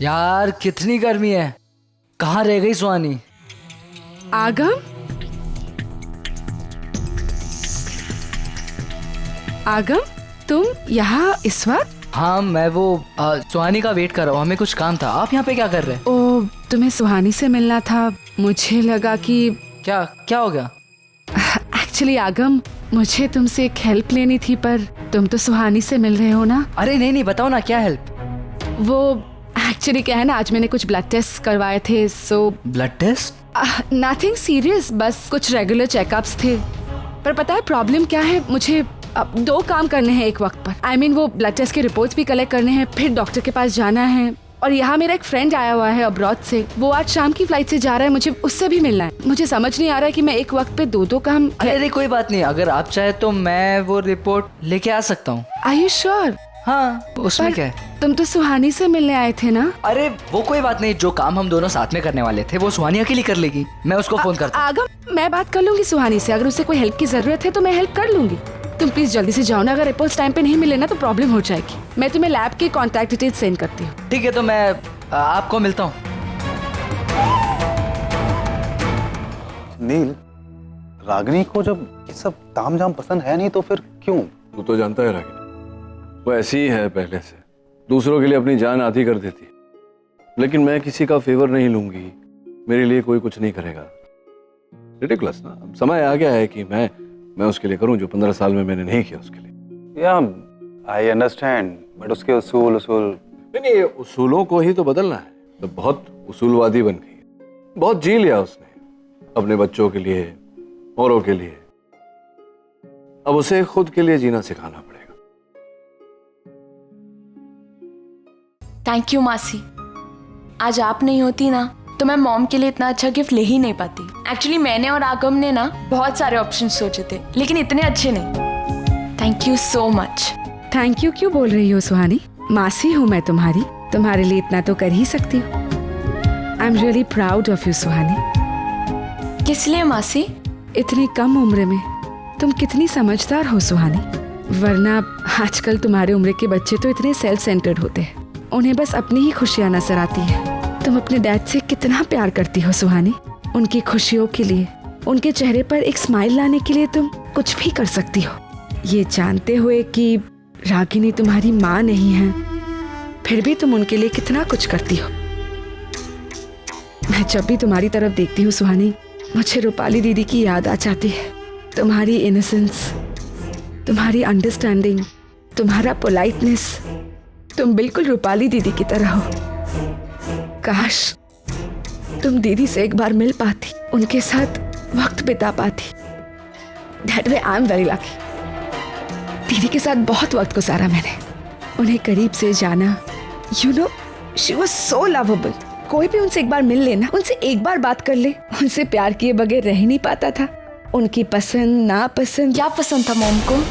यार कितनी गर्मी है, कहाँ रह गई सुहानी? आगम, आगम, तुम यहाँ इस वक्त? हाँ मैं वो सुहानी का वेट कर रहा हूँ, हमें कुछ काम था। आप यहाँ पे क्या कर रहे हैं? ओ, तुम्हें सुहानी से मिलना था। मुझे लगा कि क्या क्या हो गया? एक्चुअली आगम, मुझे तुमसे एक हेल्प लेनी थी, पर तुम तो सुहानी से मिल रहे हो ना। अरे नहीं नहीं, बताओ ना क्या हेल्प। वो एक्चुअली क्या है ना, आज मैंने कुछ ब्लड टेस्ट करवाए थे। So blood test? Nothing serious, बस कुछ रेगुलर चेकअप्स थे। पर पता है प्रॉब्लम क्या है, मुझे अब 2 काम करने हैं एक वक्त पर। I mean, वो ब्लड टेस्ट के रिपोर्ट्स भी कलेक्ट करने हैं, फिर डॉक्टर के पास जाना है। और यहाँ मेरा एक फ्रेंड आया हुआ है अब्रॉड से, वो आज शाम की फ्लाइट से जा रहा है, मुझे उससे भी मिलना है। मुझे समझ नहीं आ रहा है कि मैं एक वक्त पे 2 काम। अरे कोई बात नहीं, अगर आप चाहे तो मैं वो रिपोर्ट लेके आ सकता हूँ। Are you sure? हाँ, उसमें क्या है? तुम तो सुहानी से मिलने आए थे ना? अरे वो कोई बात नहीं, जो काम हम दोनों साथ में करने वाले थे वो सुहानी अकेली कर लेगी, मैं उसको फोन करता हूँ। आगम, मैं बात कर लूंगी सुहानी से, अगर उसे कोई हेल्प की जरूरत है तो मैं हेल्प कर लूंगी। तुम प्लीज जल्दी से जाओ ना, अगर रिपोर्ट्स टाइम पे नहीं मिले ना तो प्रॉब्लम हो जाएगी। मैं तुम्हें लैब के कॉन्टैक्ट डिटेल्स सेंड करती हूँ। ठीक है, तो मैं आपको मिलता हूँ। नील, रागिनी को जब ये सब तामझाम पसंद है नहीं तो फिर क्यों? तू तो जानता है रागिनी, वो ऐसी ही है पहले से, दूसरों के लिए अपनी जान आधी कर देती। लेकिन मैं किसी का फेवर नहीं लूंगी, मेरे लिए कोई कुछ नहीं करेगा। रिडिकुलस ना। अब समय आ गया है कि मैं उसके लिए करूं जो 15 साल में मैंने नहीं किया उसके लिए। या आई अंडरस्टैंड, बट उसके उसूल नहीं, उसूलों को ही तो बदलना है। तो बहुत उसूलवादी बन गई, बहुत जी लिया उसने अपने बच्चों के लिए, औरों के लिए। अब उसे खुद के लिए जीना सिखाना पड़ेगा। थैंक यू मासी, आज आप नहीं होती ना तो मैं मॉम के लिए इतना अच्छा गिफ्ट ले ही नहीं पाती। एक्चुअली मैंने और आगम ने ना बहुत सारे ऑप्शन सोचे थे, लेकिन इतने अच्छे नहीं। Thank you so much. Thank you क्यों बोल रही हो सुहानी? मासी हूँ मैं तुम्हारी, तुम्हारे लिए इतना तो कर ही सकती हूँ। I am really proud of you Suhani. किस लिए मासी? इतनी कम उम्र में तुम कितनी समझदार हो सुहानी, वरना आजकल तुम्हारे उम्र के बच्चे तो इतने सेल्फ सेंटर्ड होते हैं, उन्हें बस अपनी ही खुशियाँ नजर आती है। तुम अपने डैड से कितना प्यार करती हो सुहानी, उनकी खुशियों के लिए, उनके चेहरे पर एक स्माइल लाने के लिए तुम कुछ भी कर सकती हो। ये जानते हुए कि रागिनी तुम्हारी माँ नहीं है, फिर भी तुम उनके लिए कितना कुछ करती हो। मैं जब भी तुम्हारी तरफ देखती हूँ सुहानी, मुझे रूपाली दीदी की याद आ जाती है। तुम्हारी इनोसेंस, तुम्हारी अंडरस्टैंडिंग, तुम्हारा पोलाइटनेस, तुम बिल्कुल रूपाली दीदी की तरह हो। काश तुम दीदी से एक बार मिल पाती, उनके साथ वक्त बिता पाती। That way I am very lucky. दीदी के साथ बहुत वक्त गुजारा मैंने, उन्हें करीब से जाना। You know, she was so lovable. कोई भी उनसे एक बार मिल लेना, उनसे एक बार बात कर ले, उनसे प्यार किए बगैर रह ही नहीं पाता था। उनकी पसंद नापसंद, क्या पसंद था मॉम को?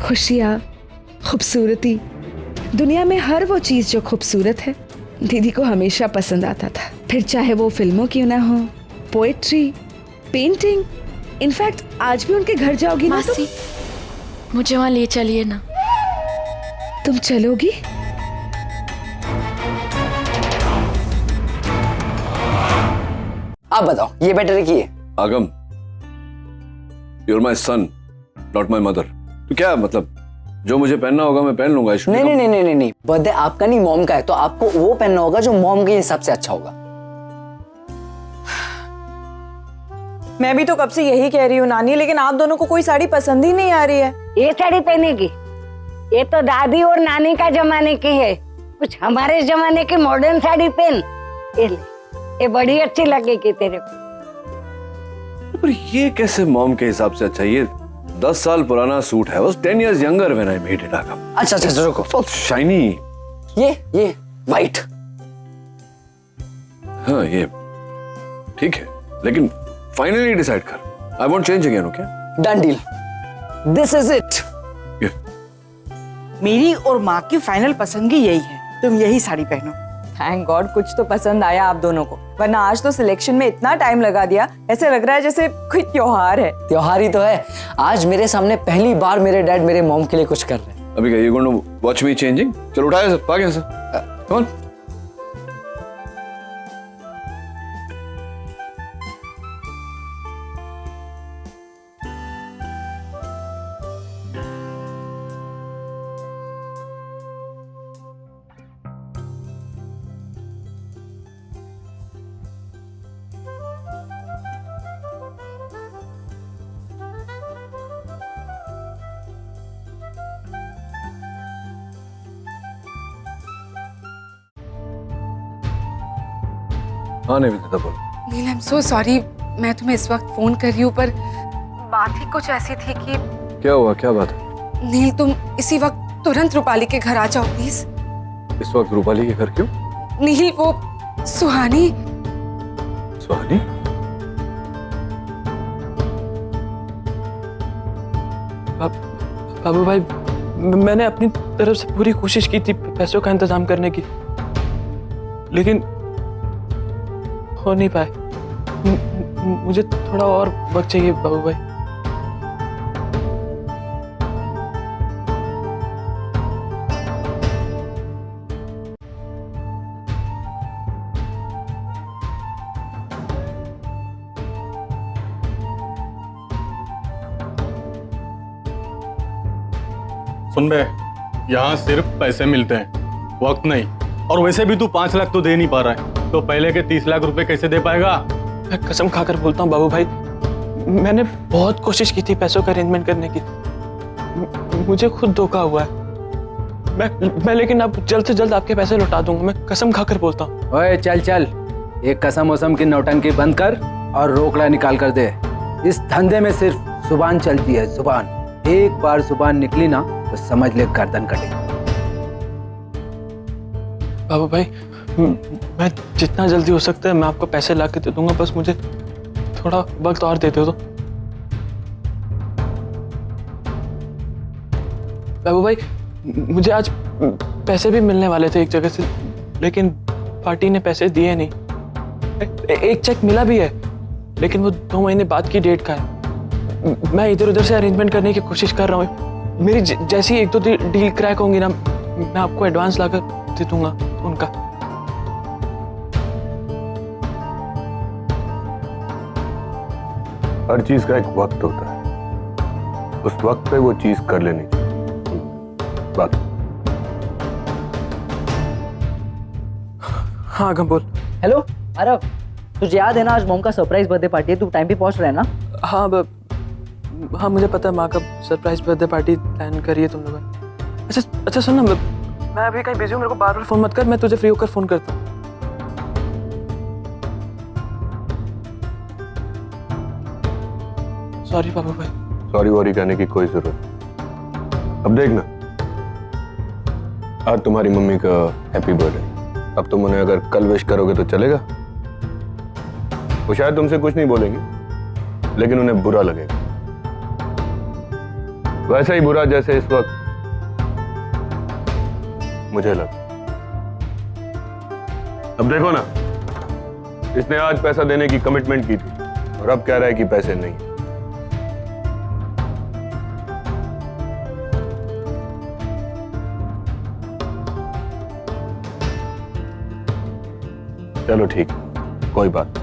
खुशियाँ, खूबसूरती, दुनिया में हर वो चीज जो खूबसूरत है दीदी को हमेशा पसंद आता था। फिर चाहे वो फिल्मों क्यों ना हो, पोएट्री, पेंटिंग। इनफैक्ट आज भी उनके घर जाओगी ना मासी, मुझे वहाँ ले चलिए ना। तुम चलोगी? आप बताओ, ये बेटर की है? आगम, you're my son, not my mother। तो क्या मतलब, जो मुझे पहनना होगा मैं पहन लूंगा। नहीं, बर्थडे आपका नहीं मॉम का है, तो आपको वो पहनना होगा जो मॉम के हिसाब से अच्छा होगा। मैं भी तो कब से यही कह रही हूँ नानी, लेकिन आप दोनों को कोई साड़ी पसंद ही नहीं आ रही है। ये साड़ी पहनेगी? ये तो दादी और नानी का जमाने की है, कुछ हमारे जमाने की मॉडर्न साड़ी पहन। ये ले, ये बड़ी अच्छी लगेगी तेरे को। पर ये कैसे मॉम के हिसाब से अच्छा? ये 10 साल पुराना सूट है, was 10 years younger when I made it। आगम, अच्छा रुको, so shiny। ये वाइट। हाँ ये ठीक है, लेकिन फाइनली डिसाइड कर। I won't change again, okay? Done deal, this is it. मेरी और माँ की फाइनल पसंद ही यही है, तुम यही साड़ी पहनो। थैंक गॉड कुछ तो पसंद आया आप दोनों को, वरना आज तो सिलेक्शन में इतना टाइम लगा दिया, ऐसे लग रहा है जैसे कोई त्योहार है। त्योहार ही तो है, आज मेरे सामने पहली बार मेरे डैड मेरे मॉम के लिए कुछ कर रहे हैं। अभी क्या, you going to watch me changing? चलो उठाए सब, भाग यहाँ से। Come on। हाँ निवेदिता बोल। नील आई एम सो सॉरी, मैं तुम्हें इस वक्त फोन कर रही हूँ पर बात ही कुछ ऐसी थी कि क्या हुआ, क्या बात है? नील तुम इसी वक्त तुरंत रूपाली के घर आ जाओ प्लीज। इस वक्त रूपाली के घर क्यों? नील वो सुहानी। सुहानी? बाबू भाई, मैंने अपनी तरफ से पूरी कोशिश की थी पैसों का इंतजाम करने की, लेकिन हो नहीं पाए। मुझे थोड़ा और वक्त चाहिए बाबू भाई। सुन बे, यहाँ सिर्फ पैसे मिलते हैं, वक्त नहीं। और वैसे भी तू 5 लाख तो दे नहीं पा रहा है, तो पहले के 30 लाख रुपए कैसे दे पाएगा? मैं कसम खाकर बोलता हूँ बाबू भाई, मैंने बहुत कोशिश की थी पैसों का अरेंजमेंट करने की, मुझे खुद धोखा हुआ है। मैं लेकिन अब जल्द से जल्द आपके पैसे लौटा दूंगा, मैं कसम खाकर बोलता हूँ। ओए चल चल, एक कसम वसम की नौटंकी बंद कर और रोकड़ा निकाल कर दे। इस धंधे में सिर्फ जुबान चलती है, जुबान। एक बार जुबान निकली ना तो समझ ले गर्दन कटे। बाबू भाई, मैं जितना जल्दी हो सकता है मैं आपको पैसे ला के दे दूंगा, बस मुझे थोड़ा वक्त और दे दो तो। बाबू भाई, मुझे आज पैसे भी मिलने वाले थे एक जगह से, लेकिन पार्टी ने पैसे दिए नहीं। एक चेक मिला भी है, लेकिन वो 2 महीने बाद की डेट का है। मैं इधर उधर से अरेंजमेंट करने की कोशिश कर रहा हूँ। मेरी जैसी 1-2 डील क्रैक होंगी ना, मैं आपको एडवांस लाकर दे दूंगा उनका। हर चीज का एक वक्त होता है, उस वक्त पे वो चीज कर लेनी चाहिए। बात। हाँ गम बोल। हेलो आरव, तुझे याद है ना आज मॉम का सरप्राइज बर्थडे पार्टी है, तू टाइम पे पहुंच रहा है ना? हाँ मुझे पता है, माँ का सरप्राइज बर्थडे पार्टी प्लान करी है तुम लोगों ने। अच्छा सुन ना, मैं अभी कहीं बिजी हूँ, मेरे को बार-बार फोन मत कर, मैं तुझे फ्री होकर फोन करता हूँ। सॉरी बाबू भाई। सॉरी वॉरी कहने की कोई जरूरत नहीं। अब देखना, आज तुम्हारी मम्मी का हैप्पी बर्थडे, अब तुम उन्हें अगर कल विश करोगे तो चलेगा? वो शायद तुमसे कुछ नहीं बोलेंगी, लेकिन उन्हें बुरा लगेगा, वैसा ही बुरा जैसे इस वक्त मुझे लगा। अब देखो ना, इसने आज पैसा देने की कमिटमेंट की थी और अब कह रहा है कि पैसे नहीं। चलो ठीक, कोई बात।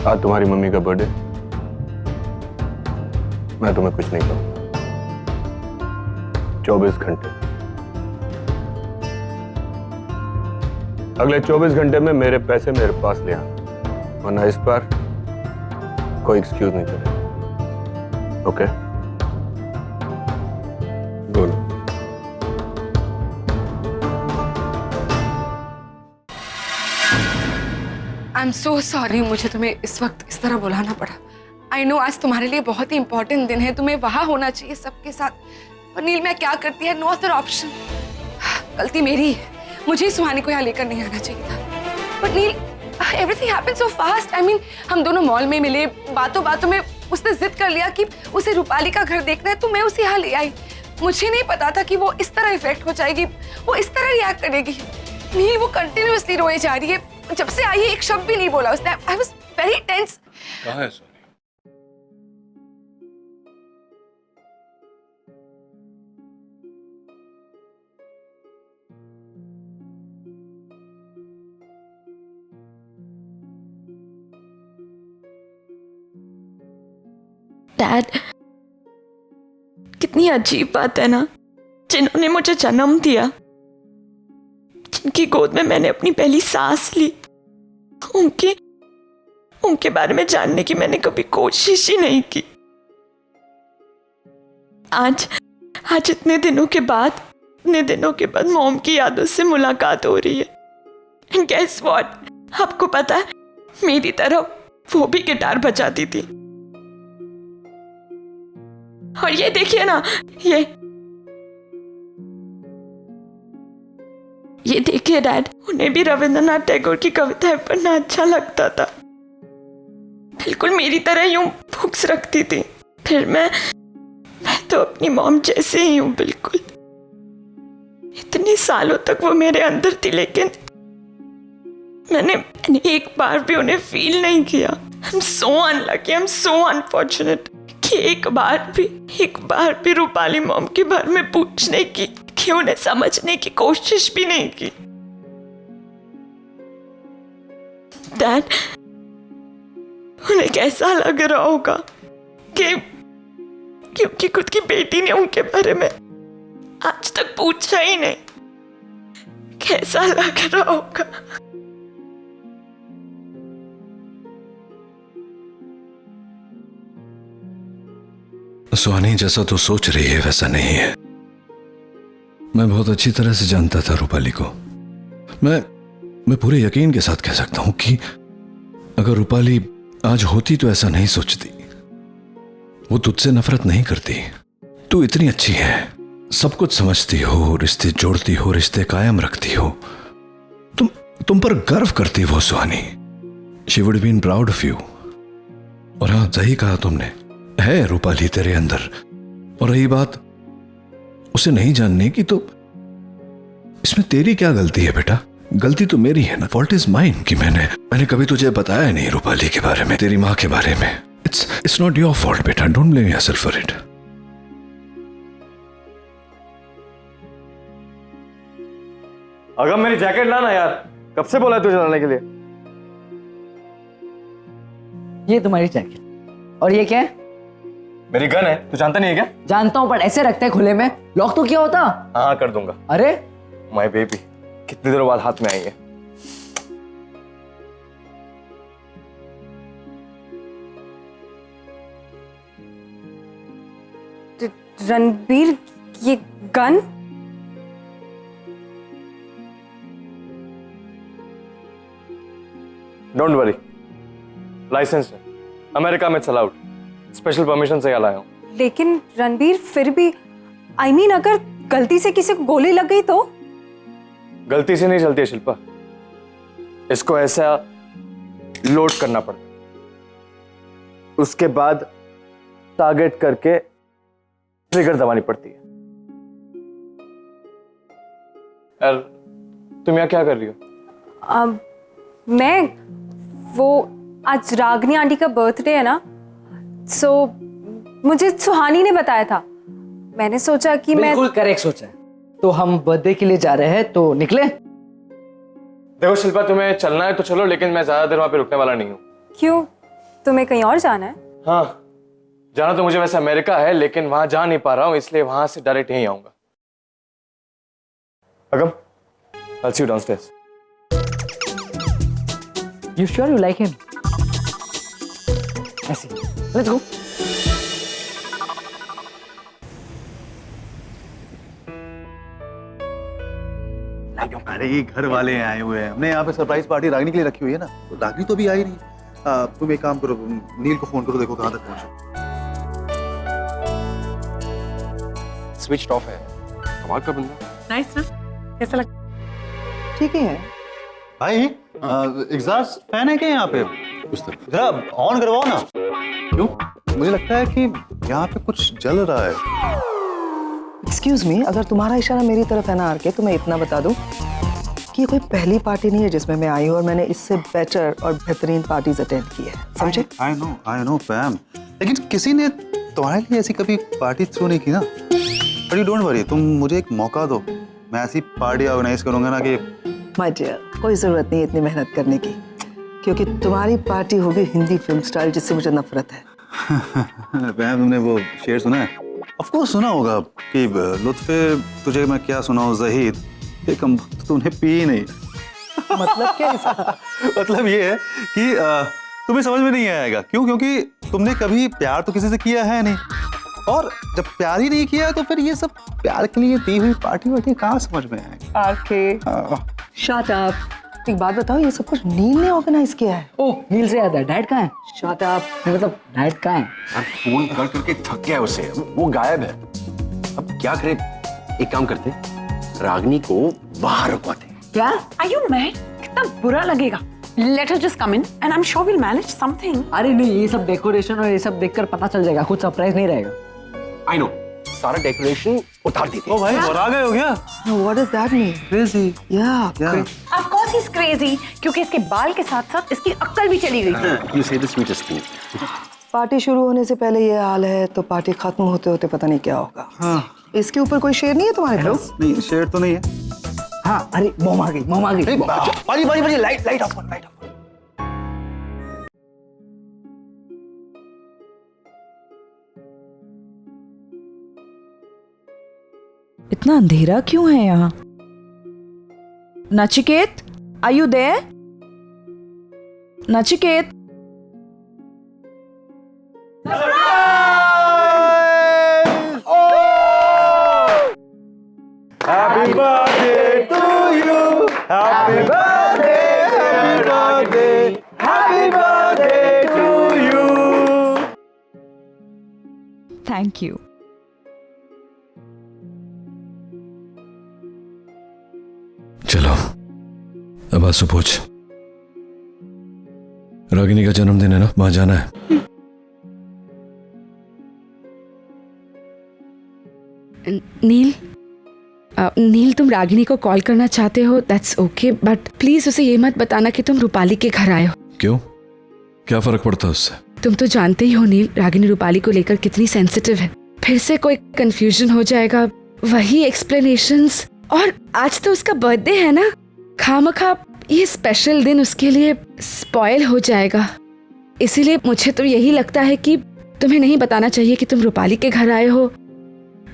आज तुम्हारी मम्मी का बर्थडे, मैं तुम्हें कुछ नहीं कहूंगा। 24 घंटे, अगले 24 घंटे में मेरे पैसे मेरे पास ले आना, वरना इस बार कोई एक्सक्यूज नहीं चलेगा। ओके? बोलो। आई एम सो सॉरी, मुझे तुम्हें इस वक्त इस तरह बुलाना पड़ा। आई नो आज तुम्हारे लिए बहुत ही इंपॉर्टेंट दिन है, तुम्हें वहां होना चाहिए सबके साथ, पर नील मैं क्या करती है, नो अदर ऑप्शन। गलती मेरी है, मुझे सुहानी को यहाँ लेकर नहीं आना चाहिए था। But Neel, everything happened so fast. I mean, हम दोनों मॉल में मिले, बातों बातों में उसने जिद कर लिया कि उसे रूपाली का घर देखना है, तो मैं उसे यहाँ ले आई। मुझे नहीं पता था कि वो इस तरह इफेक्ट हो जाएगी, वो इस तरह रिएक्ट करेगी। नील वो कंटिन्यूअसली रोए जा रही है, जब से आई है एक शब्द भी नहीं बोला उसने। I was very tense. कहाँ है सोनी? डैड, कितनी अजीब बात है ना, जिन्होंने मुझे जन्म दिया, जिनकी गोद में मैंने अपनी पहली सांस ली, उनके बारे में जानने की मैंने कभी कोशिश ही नहीं की। आज इतने दिनों के बाद मॉम की यादों से मुलाकात हो रही है। एंड गेस व्हाट, आपको पता है मेरी तरह वो भी गिटार बजाती थी। और ये देखिए ना, ये देखिए डैड, उन्हें भी रविंद्रनाथ टैगोर की कविताएं पढ़ना अच्छा लगता था। बिल्कुल मेरी तरह यूं बुक्स रखती थी। फिर मैं तो अपनी मॉम जैसे ही हूं बिल्कुल। इतने सालों तक वो मेरे अंदर थी, लेकिन मैंने एक बार भी उन्हें फील नहीं किया। आई am so unlucky, I am so unfortunate कि एक बार भी रूपाली मॉम के बारे में पूछने की, कि उन्हें समझने की कोशिश भी नहीं की। डैड, उन्हें कैसा लग रहा होगा कि क्योंकि खुद की बेटी ने उनके बारे में आज तक पूछा ही नहीं। कैसा लग रहा होगा। सुहानी, जैसा तो सोच रही है वैसा नहीं है। मैं बहुत अच्छी तरह से जानता था रूपाली को। मैं पूरे यकीन के साथ कह सकता हूं कि अगर रूपाली आज होती तो ऐसा नहीं सोचती। वो तुझसे नफरत नहीं करती। तू इतनी अच्छी है, सब कुछ समझती हो, रिश्ते जोड़ती हो, रिश्ते कायम रखती हो। तुम पर गर्व करती हो Suhani. She would been proud of you. और हाँ, सही कहा तुमने, है रूपाली तेरे अंदर। और रही बात उसे नहीं जानने की, तो इसमें तेरी क्या गलती है बेटा? गलती तो मेरी है ना। फॉल्ट इज माइन कि मैंने कभी तुझे बताया नहीं रूपाली के बारे में, तेरी माँ के बारे में। इट्स नॉट योर फॉल्ट बेटा। Don't blame yourself for it. अगर मेरी जैकेट लाना यार, कब से बोला है तुझे लाने के लिए? ये तुम्हारी जैकेट। और ये क्या है? मेरी गन है, तू जानता नहीं है क्या? जानता हूँ, पर ऐसे रखते हैं खुले में, लॉक तो क्या होता? हाँ कर दूंगा। अरे माय बेबी, कितनी देर बाद हाथ में आई है। रणबीर, ये गन? डोंट वरी, लाइसेंस है, अमेरिका में इट्स अलाउड। स्पेशल परमिशन से लाया हूं। लेकिन रणबीर, फिर भी I mean, अगर गलती से किसी को गोली लग गई तो? गलती से नहीं चलती है शिल्पा, इसको ऐसा लोड करना पड़ता, उसके बाद टारगेट करके ट्रिगर दबानी पड़ती है। यार तुम यहाँ क्या कर रही हो? मैं वो आज रागनी आंटी का बर्थडे है ना, सो मुझे सुहानी ने बताया था। मैंने सोचा कि बिल्कुल करेक्ट सोचा है। तो हम बर्थडे के लिए जा रहे हैं, तो निकले। देखो शिल्पा, तुम्हें चलना है तो चलो, लेकिन मैं ज्यादा देर वहां पे रुकने वाला नहीं हूँ। क्यों, तुम्हें कहीं और जाना है? हाँ, जाना तो मुझे वैसे अमेरिका है, लेकिन वहां जा नहीं पा रहा हूँ, इसलिए वहां से डायरेक्ट यहीं आऊंगा। अगम, I'll see you downstairs. You sure you like him? I see. Let's go. अरे ये घर वाले आए हुए हैं, हमने यहाँ पे सरप्राइज पार्टी रागिनी के लिए रखी हुई है ना, तो रागिनी तो भी आई नहीं। तुम एक काम करो, नील को फोन करो, देखो कहाँ तक पहुंचे। स्विच ऑफ है। कमाल का बंदा। नाइस ना, कैसा लगा? ठीक ही है भाई। एग्जॉस्ट फैन है क्या यहाँ पे? जरा ऑन करवाओ ना। क्यों? मुझे लगता है कि यहाँ पे कुछ जल रहा है। एक्सक्यूज मी, अगर तुम्हारा इशारा मेरी तरफ है ना आर के, तो मैं इतना बता दूं कि ये कोई पहली पार्टी नहीं है जिसमें मैं आई हूँ, और मैंने इससे बेटर और बेहतरीन पार्टीज अटेंड की है, समझे? आई नो पैम, लेकिन किसी ने तुम्हारे लिए ऐसी कभी पार्टी थ्रो नहीं की ना। बट यू डोंट वरी, तुम मुझे एक मौका दो, मैं ऐसी पार्टी ऑर्गेनाइज करूंगा ना कि माय डियर, कोई जरूरत नहीं इतनी मेहनत करने की, क्योंकि तुम्हारी पार्टी होगी हिंदी फिल्म स्टाइल, जिससे मुझे नफरत है। पैम, तुमने वो शेर सुना है? ऑफ कोर्स सुना होगा कि लुत्फे तुझे मैं क्या सुनाऊं ज़हीद, ये कम तूने पी ही नहीं। मतलब क्या ऐसा? मतलब ये है कि तुम्हें समझ में नहीं आएगा। क्यों? क्योंकि तुमने कभी प्यार तो किसी से किया है नहीं, और जब प्यार ही नहीं किया तो फिर ये सब प्यार के लिए दी हुई पार्टी वार्टी कहाँ समझ में आएगी? आके शट अप। एक बात बताओ, ये सब कुछ नील ने ऑर्गेनाइज किया है? ओह, नील से याद है, डैड कहाँ है? शायद आप मतलब डैड कहाँ है? यार फोन कर करके थक गया है उससे, वो गायब है। अब क्या करे, एक काम करते, रागनी को बाहर रुकवाते। क्या? Are you mad? कितना बुरा लगेगा। Let her just come in and I'm sure we'll manage something. अरे नहीं, ये सब डेकोरेशन और ये सब देखकर पता चल जाएगा, कुछ सरप्राइज नहीं रहेगा। I know, सारा डेकोरेशन उतार देते। ओ भाई, और आ गए हो क्या? What does that mean? Crazy. Yeah. Of course he's crazy, क्योंकि इसके बाल के साथ-साथ इसकी अक्ल भी चली गई। You say the sweetest thing. Party शुरू होने से पहले ये हाल है तो पार्टी खत्म होते होते पता नहीं क्या होगा। हाँ। इसके ऊपर कोई शेर नहीं है तुम्हारे पास? नहीं, शेर तो नहीं है। हाँ, अरे मोम आ गई, मोम आ गई। बारी लाइट ऑफ कर, लाइट ऑफ कर। इतना अंधेरा क्यों है यहाँ? Nachiket, are you there? Nachiket, Happy birthday to you. Happy birthday, happy birthday, happy birthday to you. Thank you. चलो अब आंसू पूछ। रागिनी का जन्मदिन है ना, वहां जाना है। नील, नील तुम रागिनी को कॉल करना चाहते हो, दैट्स ओके, बट प्लीज उसे ये मत बताना कि तुम रूपाली के घर आए हो। क्यों, क्या फर्क पड़ता है उससे? तुम तो जानते ही हो नील, रागिनी रूपाली को लेकर कितनी सेंसिटिव है। फिर से कोई कंफ्यूजन हो जाएगा, वही एक्सप्लेनेशंस, और आज तो उसका बर्थडे है ना, खामखा ये स्पेशल दिन उसके लिए स्पॉइल हो जाएगा। इसीलिए मुझे तो यही लगता है कि तुम्हें नहीं बताना चाहिए कि तुम रूपाली के घर आए हो,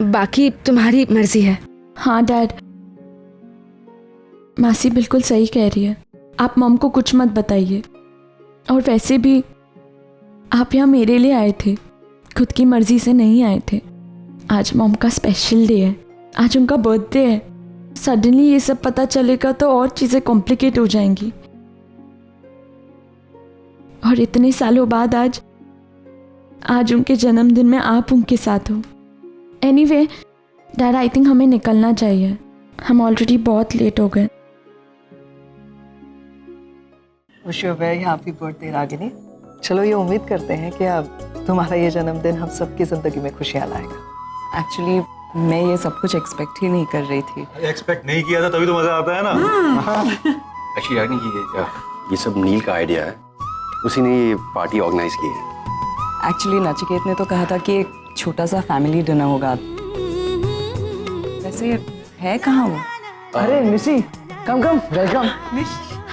बाकी तुम्हारी मर्जी है। हाँ डैड, मासी बिल्कुल सही कह रही है, आप मॉम को कुछ मत बताइए। और वैसे भी आप यहाँ मेरे लिए आए थे, खुद की मर्जी से नहीं आए थे। आज मॉम का स्पेशल डे है, आज उनका बर्थडे है। सडनली ये सब पता चलेगा तो और चीज़ें कॉम्प्लिकेट हो जाएंगी। और इतने सालों बाद आज उनके जन्मदिन में आप उनके साथ हो। एनीवे डैड, आई थिंक हमें निकलना चाहिए, हम ऑलरेडी बहुत लेट हो गए। Wish you a very happy birthday Ragini. चलो ये उम्मीद करते हैं कि अब तुम्हारा ये जन्मदिन हम सबकी जिंदगी में खुशियां लाएगा। एक्चुअली मैं ये सब कुछ एक्सपेक्ट ही नहीं कर रही थी। एक्सपेक्ट नहीं किया था तभी तो मजा आता है ना। एक्चुअली रागनी ये सब नील का आइडिया है, उसी ने ये पार्टी ऑर्गेनाइज की है। एक्चुअली नचिकेत ने तो कहा था कि एक छोटा सा फैमिली डिनर होगा। वैसे है कहाँ वो? अरे निशी, कम वेलकम।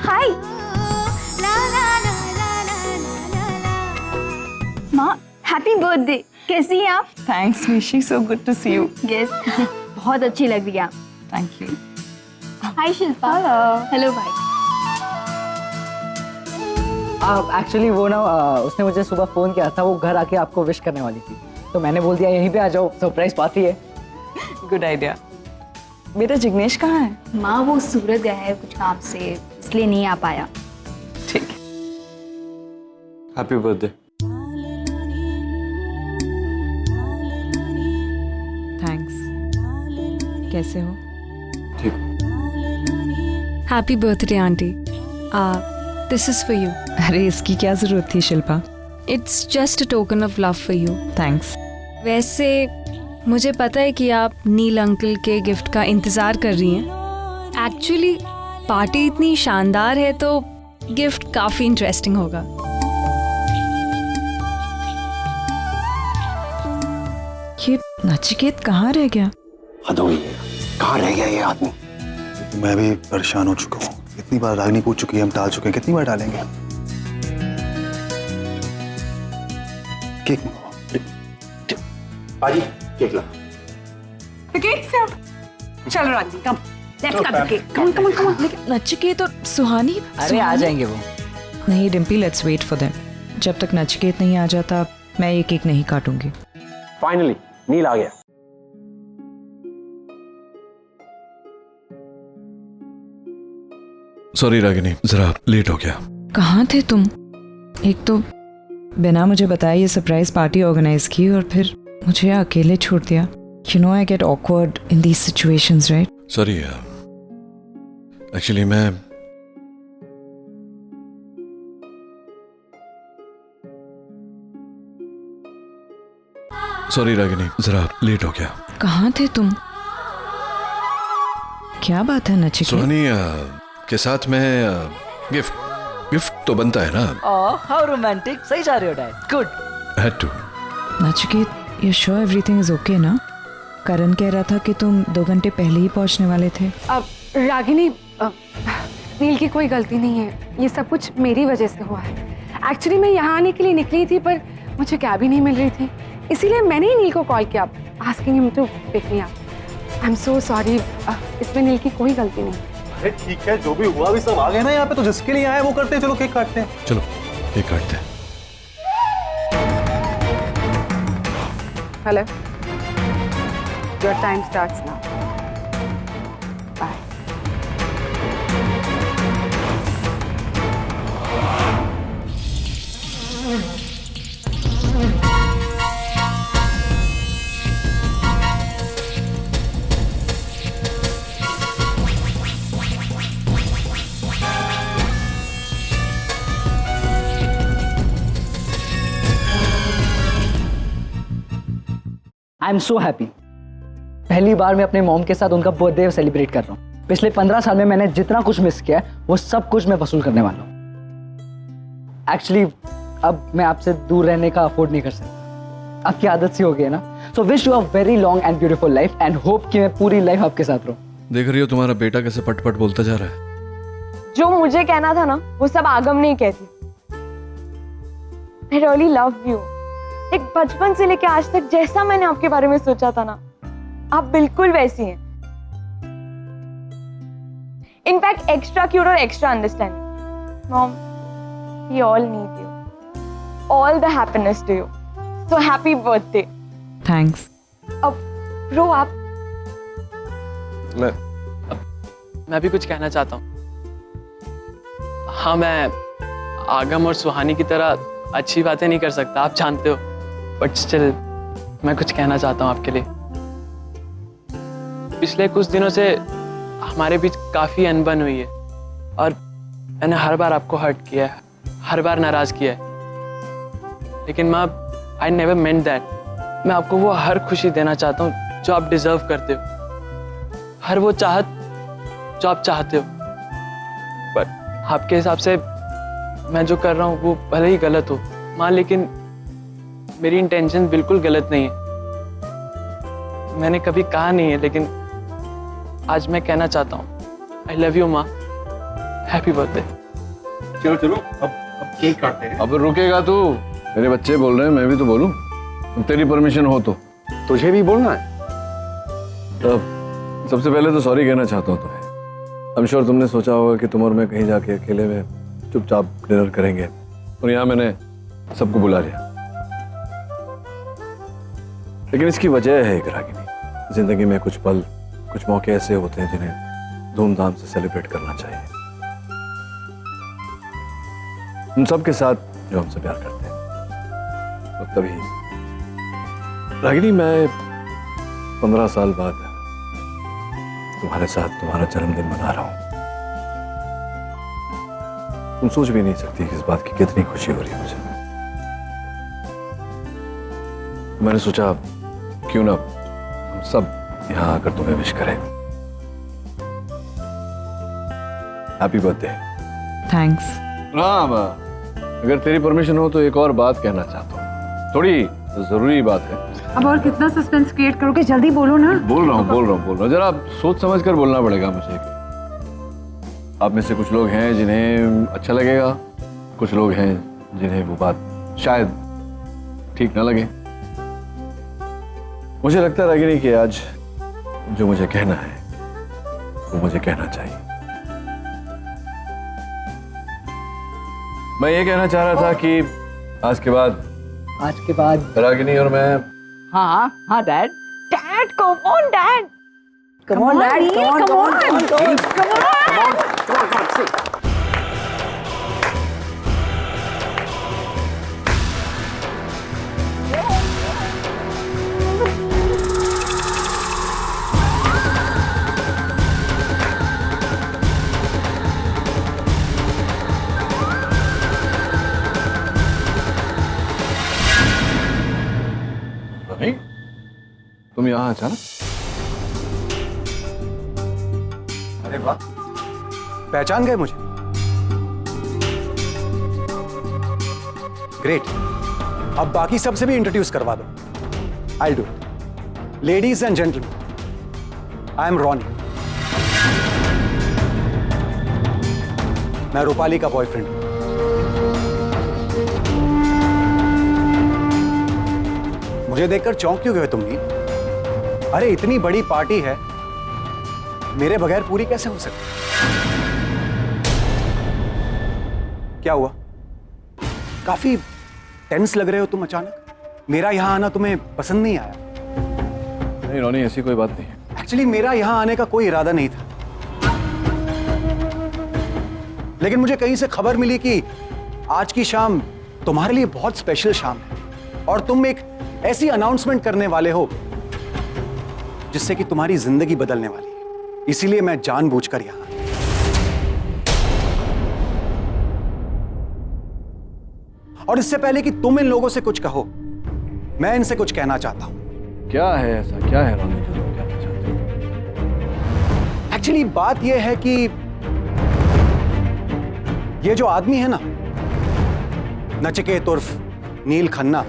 हाय माँ, हैप्पी बर्थडे। कैसी हैं आप? Thanks Nishi, so good to see you. Yes, बहुत अच्छी लग रही है आप। Thank you. Hi Shilpa. Hello भाई। एक्चुअली वो ना उसने मुझे सुबह फोन किया था, वो घर आके आपको विश करने वाली थी, तो मैंने बोल दिया यहीं पे आ जाओ, सरप्राइज पार्टी है। Good idea. बेटा जिग्नेश कहाँ है? माँ वो सूरत गया है कुछ काम से, इसलिए नहीं आ पाया। ठीक है। Happy birthday. थैंक्स। कैसे हो? ठीक। Happy birthday aunty, this is for you. अरे इसकी क्या जरूरत थी Shilpa? It's just a token of love for you. Thanks. वैसे मुझे पता है कि आप नील अंकल के गिफ्ट का इंतज़ार कर रही हैं। एक्चुअली पार्टी इतनी शानदार है तो गिफ्ट काफ़ी इंटरेस्टिंग होगा। ये नचिकेत कहाँ रह गया? हद हो गई है, कहाँ रह गया ये आदमी? मैं भी परेशान हो चुका हूँ, इतनी बार रागनी पूछ चुकी है, हम टाल चुके हैं, कितनी बार डालेंगे? केक पाजी, केक ला। चलो रानी, come let's cut the cake. Come come come. लेकिन नचिकेत और सुहानी? अरे आ जाएंगे वो। नहीं Dimpy, let's wait for them. जब तक नचिकेत नहीं आ जाता मैं ये केक नहीं काटूंगी। फाइनली नील आ गया। सॉरी रागिनी, जरा लेट हो गया। कहाँ थे तुम? एक तो बिना मुझे बताए ये सरप्राइज पार्टी ऑर्गेनाइज की और फिर मुझे अकेले छोड़ दिया। You know I get awkward in these situations, right? Sorry actually मैं सॉरी रागिनी, जरा लेट हो गया। कहाँ थे तुम? क्या बात है नचिकेत? सुहानी के साथ में गिफ्ट तो बनता है ना। Oh how romantic. सही जा रहे हो dad, good. Had to. Nachiket, you sure everything is okay ना? करण कह रहा था कि तुम 2 घंटे पहले ही पहुंचने वाले थे। अब रागिनी, नील की कोई गलती नहीं है, ये सब कुछ मेरी वजह से हुआ है। एक्चुअली मैं यहाँ आने के लिए निकली थी पर मुझे कैब ही नहीं मिल रही थी, इसीलिए मैंने ही नील को कॉल किया asking him to pick me up. I am so sorry, इसमें नील की कोई गलती नहीं। अरे ठीक है, जो भी हुआ भी सब आ गए ना यहाँ पे, तो जिसके लिए आए वो करते हैं। चलो केक काटते हैं। चलो केक काटते हैं। Hello, your time starts now. Bye. I am so happy. पहली बार मैं अपने मॉम के साथ उनका बर्थडे सेलिब्रेट कर रहा हूँ। पिछले 15 साल में मैंने जितना कुछ मिस किया है वो सब कुछ मैं वसूल करने वाला हूँ। एक्चुअली अब मैं आपसे दूर रहने का अफोर्ड नहीं कर सकता, आपकी आदत सी हो गई है ना। So wish you a very long and beautiful life and hope कि मैं पूरी लाइफ आपके साथ रहूँ। देख रही हो तुम्हारा बेटा कैसे पट बोलता जा रहा है। जो मुझे कहना था ना वो सब आगम नहीं कहती। I really love you। एक बचपन से लेके आज तक जैसा मैंने आपके बारे में सोचा था ना, आप बिल्कुल वैसी हैं। इनफैक्ट एक्स्ट्रा क्यूट और extra understanding. Mom, we all need you. All the happiness to you. So happy birthday. Thanks. अब ब्रो आप। मैं भी कुछ कहना चाहता हूँ। हाँ, मैं आगम और सुहानी की तरह अच्छी बातें नहीं कर सकता, आप जानते हो, बट स्टिल मैं कुछ कहना चाहता हूँ आपके लिए। पिछले कुछ दिनों से हमारे बीच काफ़ी अनबन हुई है और मैंने हर बार आपको हर्ट किया है, हर बार नाराज किया है। लेकिन माँ, आई नेवर मेंट दैट। मैं आपको वो हर खुशी देना चाहता हूँ जो आप डिजर्व करते हो, हर वो चाहत जो आप चाहते हो। पर आपके हिसाब से मैं जो कर रहा हूँ वो भले ही गलत हो माँ, लेकिन मेरी इंटेंशन बिल्कुल गलत नहीं है। मैंने कभी कहा नहीं है, लेकिन आज मैं कहना चाहता हूँ, आई लव यू माँ, हैप्पी बर्थडे। चलो चलो अब केक काटते हैं। अब रुकेगा तू? मेरे बच्चे बोल रहे हैं, मैं भी तो बोलूं। तेरी परमिशन हो तो तुझे भी बोलना है। तब सबसे पहले तो सॉरी कहना चाहता हूँ तुम्हें। आई एम श्योर तुमने सोचा होगा कि तुम और मैं कहीं जाके अकेले में चुपचाप डिनर करेंगे, और यहाँ मैंने सबको बुला लिया। लेकिन इसकी वजह है एक रागिनी, जिंदगी में कुछ पल, कुछ मौके ऐसे होते हैं जिन्हें धूमधाम से सेलिब्रेट करना चाहिए, उन सब के साथ जो हमसे प्यार करते हैं। और तभी रागिनी, मैं 15 साल बाद तुम्हारे साथ तुम्हारा जन्मदिन मना रहा हूं। तुम सोच भी नहीं सकती कि इस बात की कितनी खुशी हो रही है मुझे। मैंने सोचा क्यों ना हम सब यहां आकर तुम्हें विश करें। Happy birthday. थैंक्स। हाँ, अगर तेरी परमिशन हो तो एक और बात कहना चाहता हूँ, थोड़ी जरूरी बात है। अब और कितना सस्पेंस क्रिएट करोगे, जल्दी बोलो ना। बोल रहा हूँ। जरा सोच समझ कर बोलना पड़ेगा मुझे। आप में से कुछ लोग हैं जिन्हें अच्छा लगेगा, कुछ लोग हैं जिन्हें वो बात शायद ठीक ना लगे। मुझे लगता है रागिनी कि आज जो मुझे कहना है वो मुझे कहना चाहिए। मैं ये कहना चाह रहा था कि आज के बाद रागिनी और मैं। हाँ dad. Dad, come on dad. Come on, Dad. Come on. for God's sake. नहीं, तुम यहाँ अचानक? अरे वाह, पहचान गए मुझे? ग्रेट। अब बाकी सबसे भी इंट्रोड्यूस करवा दो। I do. Ladies and gentleman, I am Ronnie. मैं रूपाली का बॉयफ्रेंड हूं। मुझे देखकर चौंक क्यों गए तुम नील? अरे इतनी बड़ी पार्टी है, मेरे बगैर पूरी कैसे हो सकती? क्या हुआ? काफी टेंस लग रहे हो तुम अचानक। मेरा यहां आना तुम्हें पसंद नहीं आया? नहीं रोनी, ऐसी कोई बात नहीं है। एक्चुअली मेरा यहां आने का कोई इरादा नहीं था, लेकिन मुझे कहीं से खबर मिली कि आज की शाम तुम्हारे लिए बहुत स्पेशल शाम है और तुम एक ऐसी अनाउंसमेंट करने वाले हो जिससे कि तुम्हारी जिंदगी बदलने वाली है। इसीलिए मैं जानबूझकर यहां आया। और इससे पहले कि तुम इन लोगों से कुछ कहो, मैं इनसे कुछ कहना चाहता हूं। क्या है ऐसा, क्या है रोनी जो तुम कहना चाहते हो? एक्चुअली बात यह है कि ये जो आदमी है ना, नचिकेत उर्फ नील खन्ना,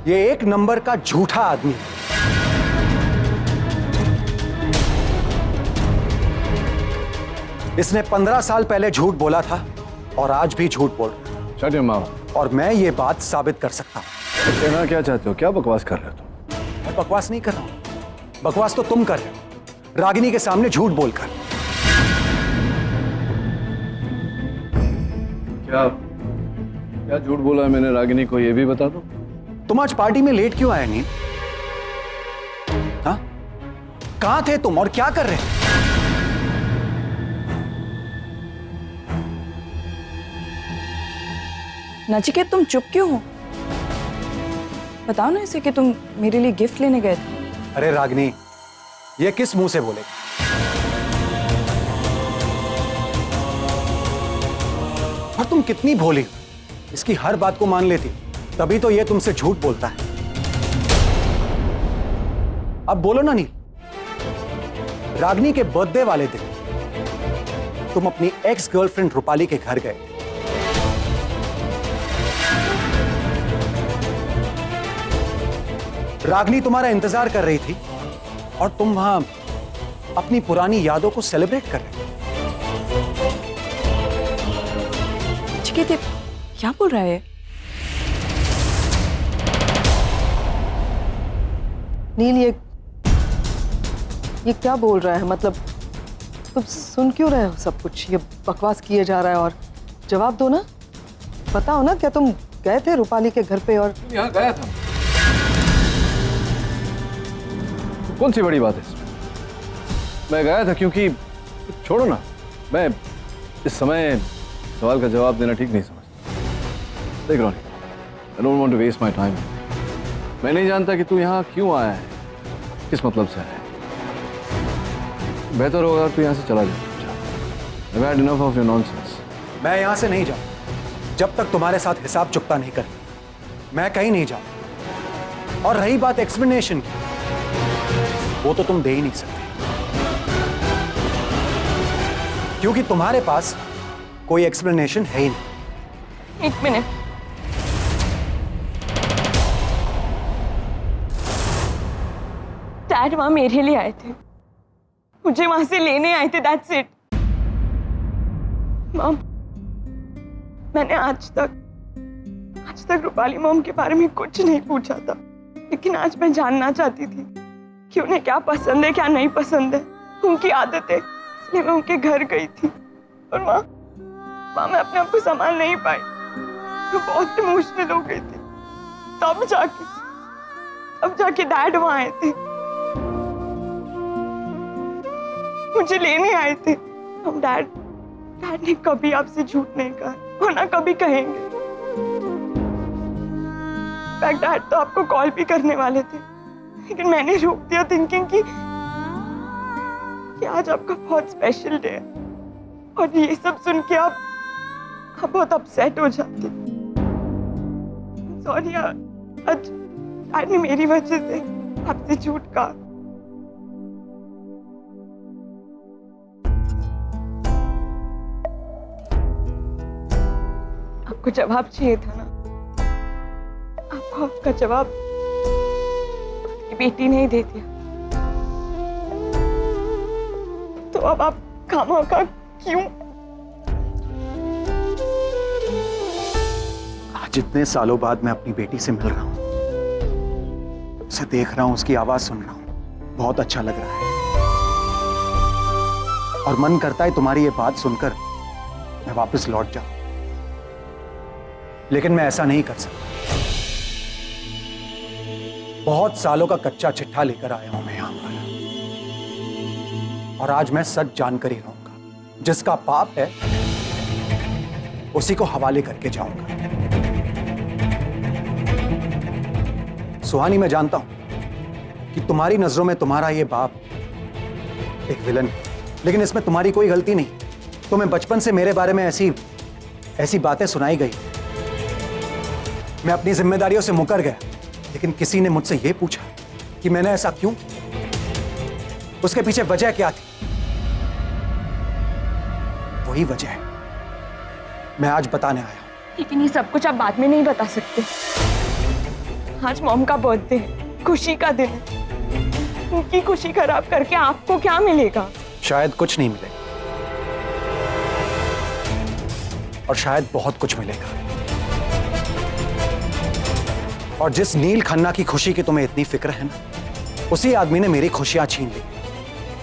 ये एक नंबर का झूठा आदमी है। इसने 15 साल पहले झूठ बोला था और आज भी झूठ बोल रहा है। Shut your mouth। और मैं ये बात साबित कर सकता हूं। कहना क्या चाहते हो? क्या बकवास कर रहे हो तुम? मैं बकवास नहीं कर रहा हूं, बकवास तो तुम कर रहे हो, रागिनी के सामने झूठ बोलकर। क्या क्या झूठ बोला है मैंने रागिनी को, ये भी बता दो। तुम आज पार्टी में लेट क्यों आए नील? हाँ, कहां थे तुम और क्या कर रहे थे? नचिकेत, तुम चुप क्यों हो? बताओ ना इसे कि तुम मेरे लिए गिफ्ट लेने गए थे। अरे रागिनी, ये किस मुंह से बोलेगा? और तुम कितनी भोली हो, इसकी हर बात को मान लेती, तभी तो ये तुमसे झूठ बोलता है। अब बोलो ना नील, रागिनी के बर्थडे वाले दिन तुम अपनी एक्स गर्लफ्रेंड रूपाली के घर गए। रागिनी तुम्हारा इंतजार कर रही थी और तुम वहां अपनी पुरानी यादों को सेलिब्रेट कर रहे थे। नचिकेत, क्या बोल रहा है नील? ये क्या बोल रहा है? मतलब तुम सुन क्यों रहे हो सब कुछ? ये बकवास किए जा रहा है। और जवाब दो ना, बताओ ना, क्या तुम गए थे रूपाली के घर पे? और यहाँ गया था। कौन सी बड़ी बात है इसमें? मैं गया था क्योंकि, छोड़ो ना, मैं इस समय सवाल का जवाब देना ठीक नहीं समझता। देख रोनी, I don't want to waste my time। मैं नहीं जानता कि तू यहाँ क्यों आया है, किस मतलब से आया है। बेहतर होगा तू यहाँ से चला जाए। I've had enough of your nonsense। मैं यहां से नहीं जाऊं जब तक तुम्हारे साथ हिसाब चुकता नहीं कर। मैं कहीं नहीं जाऊं। और रही बात एक्सप्लेनेशन की, वो तो तुम दे ही नहीं सकते, क्योंकि तुम्हारे पास कोई एक्सप्लेनेशन है ही नहीं। एक मिनट, डैड वहां मेरे लिए आए थे, मुझे वहां से लेने आए थे, दैट्स इट। मॉम, मैंने आज तक रूपाली मॉम के बारे में कुछ नहीं पूछा था, लेकिन आज मैं जानना चाहती थी कि उन्हें क्या पसंद है, क्या नहीं पसंद है, उनकी आदतें। इसलिए मैं उनके घर गई थी और वहाँ मैं अपने आप को संभाल नहीं पाई, मैं बहुत इमोशनल हो गई थी। तब जाके डैड वहाँ आए थे, मुझे लेने आए थे। हम डैड ने कभी आपसे झूठ नहीं कहा और ना कभी कहेंगे। डैड तो आपको कॉल भी करने वाले थे, लेकिन मैंने रोक दिया थिंकिंग कि आज आपका बहुत स्पेशल डे है, और ये सब सुन के आप बहुत अपसेट हो जाते। सॉरी, आज डैड ने मेरी वजह से आपसे झूठ कहा। आपको जवाब चाहिए था ना, आपको आपका जवाब आपकी बेटी नहीं दे दिया, तो अब आप खामखा क्यों? आज इतने सालों बाद मैं अपनी बेटी से मिल रहा हूं, उसे देख रहा हूं, उसकी आवाज सुन रहा हूं, बहुत अच्छा लग रहा है। और मन करता है तुम्हारी ये बात सुनकर मैं वापस लौट जाऊं, लेकिन मैं ऐसा नहीं कर सकता। बहुत सालों का कच्चा चिट्ठा लेकर आया हूं मैं यहां पर, और आज मैं सच जानकर ही रहूंगा। जिसका पाप है उसी को हवाले करके जाऊंगा। सुहानी, मैं जानता हूं कि तुम्हारी नजरों में तुम्हारा ये बाप एक विलन है, लेकिन इसमें तुम्हारी कोई गलती नहीं। तुम्हें बचपन से मेरे बारे में ऐसी बातें सुनाई गई। मैं अपनी जिम्मेदारियों से मुकर गया, लेकिन किसी ने मुझसे यह पूछा कि मैंने ऐसा क्यों, उसके पीछे वजह क्या थी। वही वजह है मैं आज बताने आया हूं। लेकिन ये सब कुछ आप बाद में नहीं बता सकते। आज मॉम का बर्थडे है, खुशी का दिन है। उनकी खुशी खराब करके आपको क्या मिलेगा? शायद कुछ नहीं मिलेगा, और शायद बहुत कुछ मिलेगा। और जिस नील खन्ना की खुशी की तुम्हें इतनी फिक्र है ना, उसी आदमी ने मेरी खुशियां छीन ली।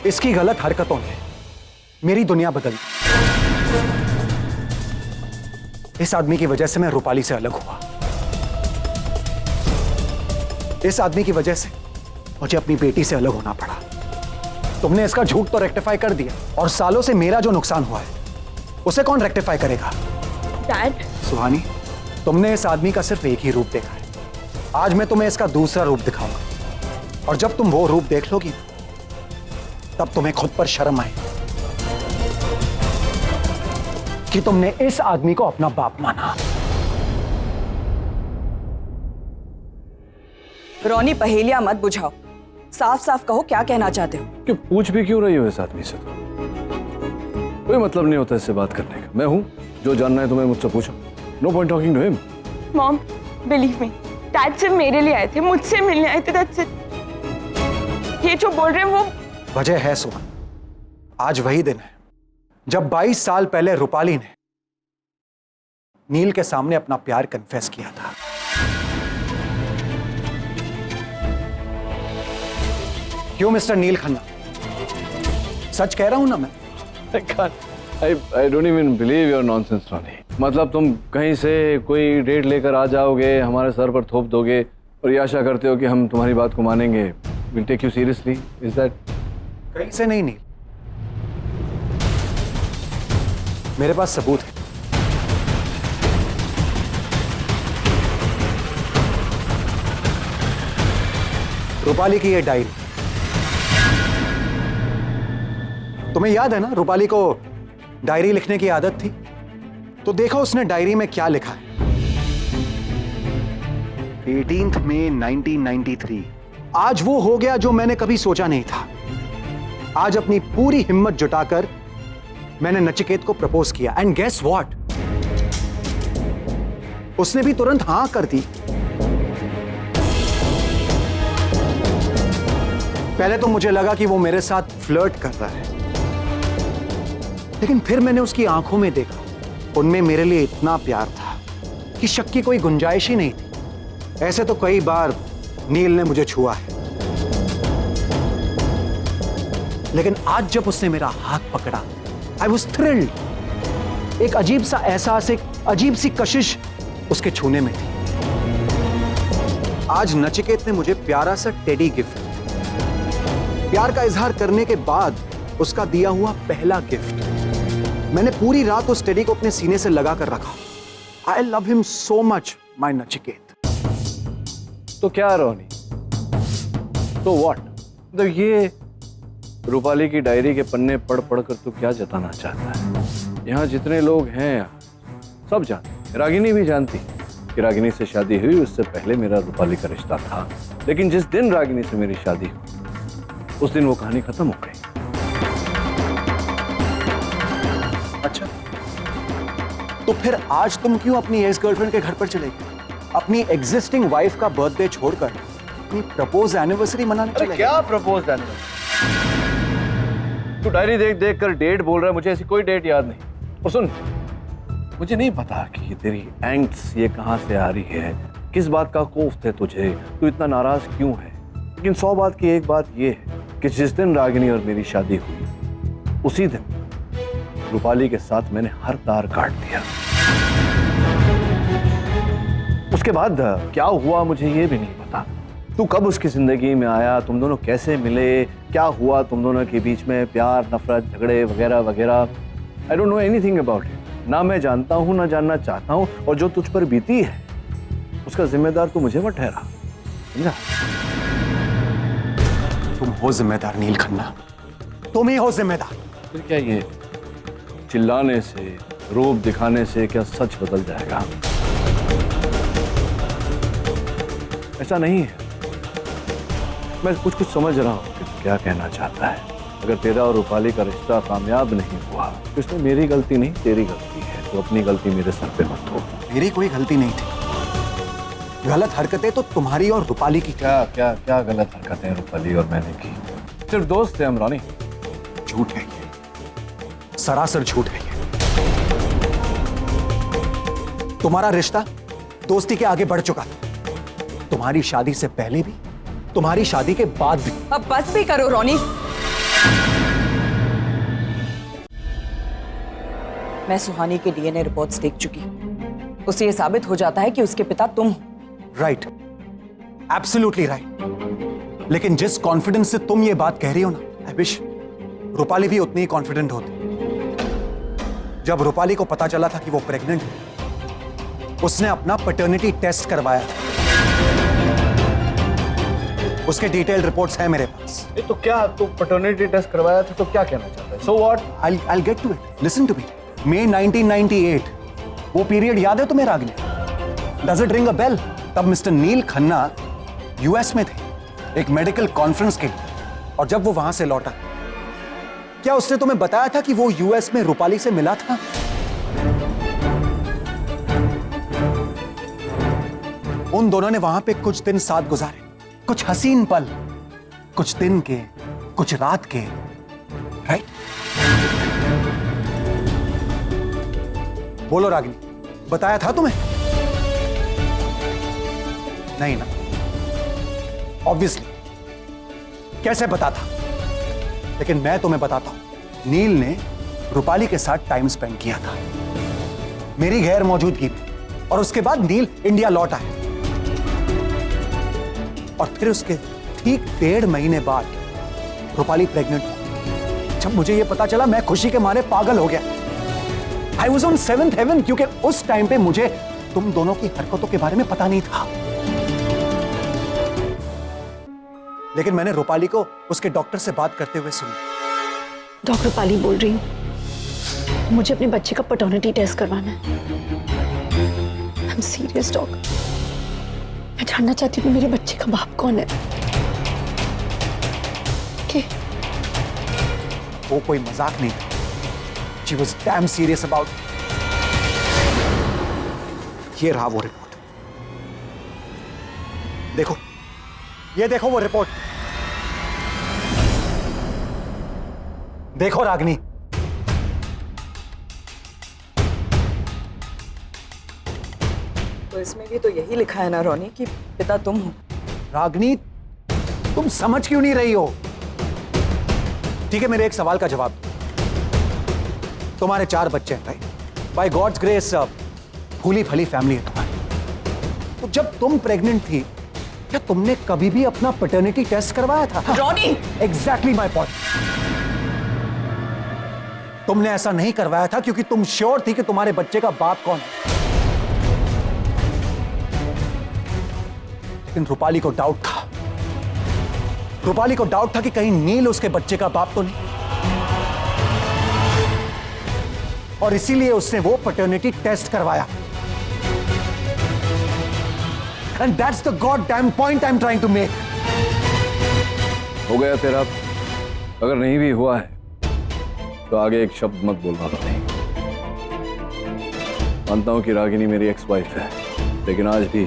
इसकी गलत हरकतों ने मेरी दुनिया बदल दी। इस आदमी की वजह से मैं रूपाली से अलग हुआ। इस आदमी की वजह से मुझे अपनी बेटी से अलग होना पड़ा। तुमने इसका झूठ तो रेक्टिफाई कर दिया, और सालों से मेरा जो नुकसान हुआ है उसे कौन रेक्टिफाई करेगा? डैड। सुहानी, तुमने इस आदमी का सिर्फ एक ही रूप देखा है। आज मैं तुम्हें इसका दूसरा रूप दिखाऊंगा, और जब तुम वो रूप देख लोगी तब तुम्हें खुद पर शर्म आएगी कि तुमने इस आदमी को अपना बाप माना। रोनी, पहेलियां मत बुझाओ, साफ साफ कहो क्या कहना चाहते हो। कि पूछ भी क्यों रही हो इस आदमी से? तो कोई मतलब नहीं होता इससे बात करने का। मैं हूं, जो जानना है तुम्हें मुझसे पूछो। No point talking to him. Mom, believe me, dad सिर्फ मेरे लिए आए थे, मुझसे मिलने आए थे। That's it. ये जो बोल रहे हैं वो वजह है सुमन। आज वही दिन है जब 22 साल पहले रूपाली ने नील के सामने अपना प्यार कन्फेस किया था। क्यों मिस्टर नील खन्ना, सच कह रहा हूं ना मैं? I don't even believe your nonsense, Ronnie. मतलब तुम कहीं से कोई डेट लेकर आ जाओगे, हमारे सर पर थोप दोगे और ये आशा करते हो कि हम तुम्हारी बात को मानेंगे। We'll take you seriously. Is that? कहीं से नहीं नील, मेरे पास सबूत है। रूपाली की ये डायरी, तुम्हें याद है ना रूपाली को डायरी लिखने की आदत थी? तो देखो उसने डायरी में क्या लिखा है। 18 मई 1993। आज वो हो गया जो मैंने कभी सोचा नहीं था। आज अपनी पूरी हिम्मत जुटाकर मैंने नचिकेत को प्रपोज किया, एंड गेस व्हाट, उसने भी तुरंत हां कर दी। पहले तो मुझे लगा कि वो मेरे साथ फ्लर्ट कर रहा है, लेकिन फिर मैंने उसकी आंखों में देखा, उनमें मेरे लिए इतना प्यार था कि शक की कोई गुंजाइश ही नहीं थी। ऐसे तो कई बार नील ने मुझे छुआ है, लेकिन आज जब उसने मेरा हाथ पकड़ा, आई वॉज थ्रिल्ड। एक अजीब सा एहसास, एक अजीब सी कशिश उसके छूने में थी। आज नचिकेत ने मुझे प्यारा सा टेडी गिफ्ट, प्यार का इजहार करने के बाद उसका दिया हुआ पहला गिफ्ट। मैंने पूरी रात उस टेडी को अपने सीने से लगा कर रखा। I love him so much my Nachiket. तो क्या रोनी, तो व्हाट? तो ये रूपाली की डायरी के पन्ने पढ़ पढ़ कर तो क्या जताना चाहता है? यहाँ जितने लोग हैं सब जानते, रागिनी भी जानती कि रागिनी से शादी हुई, उससे पहले मेरा रूपाली का रिश्ता था। लेकिन जिस दिन रागिनी से मेरी शादी हुई उस दिन वो कहानी खत्म हो गई। अच्छा, तो फिर आज तुम क्यों अपनी एक्स गर्लफ्रेंड के घर पर चले गए? अपनी एग्जिस्टिंग वाइफ का बर्थडे छोड़कर अपनी प्रपोज एनिवर्सरी मनाने चले गए? क्या प्रपोज एनिवर्सरी? तू डायरी देख देख कर डेट बोल रहा है, मुझे ऐसी कोई डेट याद नहीं। और सुन, मुझे नहीं पता कि तेरी एंग्स ये कहां से आ रही है, किस बात का कोफ्त है तुझे, तू इतना नाराज क्यों है। लेकिन 100 बात की एक बात ये है कि जिस दिन रागिनी और मेरी शादी हुई उसी दिन रूपाली के साथ मैंने हर तार काट दिया। उसके बाद क्या हुआ मुझे ये भी नहीं पता। तू कब उसकी जिंदगी में आया, तुम दोनों कैसे मिले, क्या हुआ तुम दोनों के बीच में, प्यार नफरत झगड़े वगैरह वगैरह। I don't know anything about it. ना मैं जानता हूं ना जानना चाहता हूं, और जो तुझ पर बीती है उसका जिम्मेदार तू मुझे मत ठहरा, समझा? तुम हो जिम्मेदार नील खन्ना, तुम ही हो जिम्मेदार। फिर क्या ये चिल्लाने से, रूप दिखाने से क्या सच बदल जाएगा? ऐसा नहीं है। मैं कुछ समझ रहा हूं कि क्या कहना चाहता है। अगर तेरा और रूपाली का रिश्ता कामयाब नहीं हुआ तो इसमें मेरी गलती नहीं, तेरी गलती है। तो अपनी गलती मेरे सर पे मत थोप। मेरी कोई गलती नहीं थी। गलत हरकतें तो तुम्हारी और रूपाली की। क्या क्या क्या गलत हरकतें रूपाली और मैंने की? सिर्फ दोस्त थे हम रानी। झूठ है ये, सरासर झूठ है ये। तुम्हारा रिश्ता दोस्ती के आगे बढ़ चुका था, तुम्हारी शादी से पहले भी, तुम्हारी शादी के बाद भी। अब बस भी करो रोनी। मैं सुहानी के डीएनए रिपोर्ट्स देख चुकी हूं। उससे यह साबित हो जाता है कि उसके पिता तुम हो। Right, absolutely right. लेकिन जिस कॉन्फिडेंस से तुम ये बात कह रही हो ना, आई विश रूपाली भी उतनी ही कॉन्फिडेंट होती। जब रूपाली को पता चला था कि वो प्रेग्नेंट है, उसने अपना पैटर्निटी टेस्ट करवाया था। उसके डिटेल रिपोर्ट्स हैं मेरे पास। तो क्या तू पैटर्निटी टेस्ट करवाया था तो क्या कहना चाहता है? So what? I'll get to it. Listen to me. May 1998, वो पीरियड याद है तुम्हें Ragini? Does it ring a bell? तब मिस्टर नील खन्ना यूएस में थे एक मेडिकल कॉन्फ्रेंस के लिए, और जब वो वहां से लौटा, क्या उसने तुम्हें बताया था कि वो यूएस में रूपाली से मिला था? उन दोनों ने वहां पे कुछ दिन साथ गुजारे, कुछ हसीन पल, कुछ दिन के, कुछ रात के, राइट? बोलो रागिनी, बताया था तुम्हें? नहीं ना, ऑब्वियसली। कैसे पता था? लेकिन मैं तुम्हें बताता हूं, नील ने रूपाली के साथ टाइम स्पेंड किया था मेरी गैर मौजूदगी में, और उसके बाद नील इंडिया लौट आया, और फिर उसके ठीक 1.5 महीने बाद रूपाली प्रेग्नेंट हो। जब मुझे यह पता चला, मैं खुशी के मारे पागल हो गया। I was on 7th haven, क्योंकि उस टाइम पे मुझे तुम दोनों की हरकतों के बारे में पता नहीं था। लेकिन मैंने रूपाली को उसके डॉक्टर से बात करते हुए सुना। डॉक्टर पाली बोल रही हूँ, मुझे अपने बच्चे का पैटर्निटी टेस्ट करवाना है। आई एम सीरियस डॉक्टर, मैं जानना चाहती हूँ मेरे बच्चे का बाप कौन है। के? वो कोई मजाक नहीं था। She was damn serious about it. ये रहा वो रिपोर्ट। देखो, ये देखो वो रिपोर्ट। देखो रागिनी, तो इसमें भी तो यही लिखा है ना रोनी कि पिता तुम हो। रागिनी, तुम समझ क्यों नहीं रही हो? ठीक है, मेरे एक सवाल का जवाब दो। तुम्हारे 4 बच्चे हैं, राइट? बाय गॉड्स ग्रेस फूली फली फैमिली है तुम्हारी। तो जब तुम प्रेग्नेंट थी, क्या तुमने कभी भी अपना पैटर्निटी टेस्ट करवाया था? रोनी! Exactly my point. तुमने ऐसा नहीं करवाया था क्योंकि तुम श्योर थी कि तुम्हारे बच्चे का बाप कौन है। लेकिन रूपाली को डाउट था, रूपाली को डाउट था कि कहीं नील उसके बच्चे का बाप तो नहीं, और इसीलिए उसने वो पैटर्निटी टेस्ट करवाया। And that's the god damn point I am trying to make. हो गया तेरा, अगर नहीं भी हुआ है तो आगे एक शब्द मत बोलना। नहीं मानता हूं कि रागिनी मेरी एक्स वाइफ है, लेकिन आज भी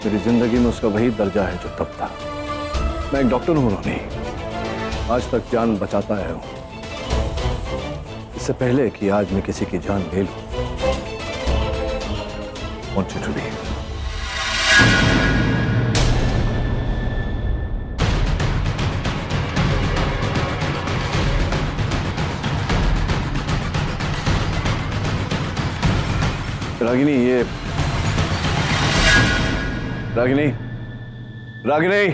मेरी जिंदगी में उसका वही दर्जा है जो तब था। मैं एक डॉक्टर हूं रोनी, आज तक जान बचाता आया हूं, इससे पहले कि आज मैं किसी की जान ले लूं। Want you to be. Ragini, ये रागिनी, रागिनी।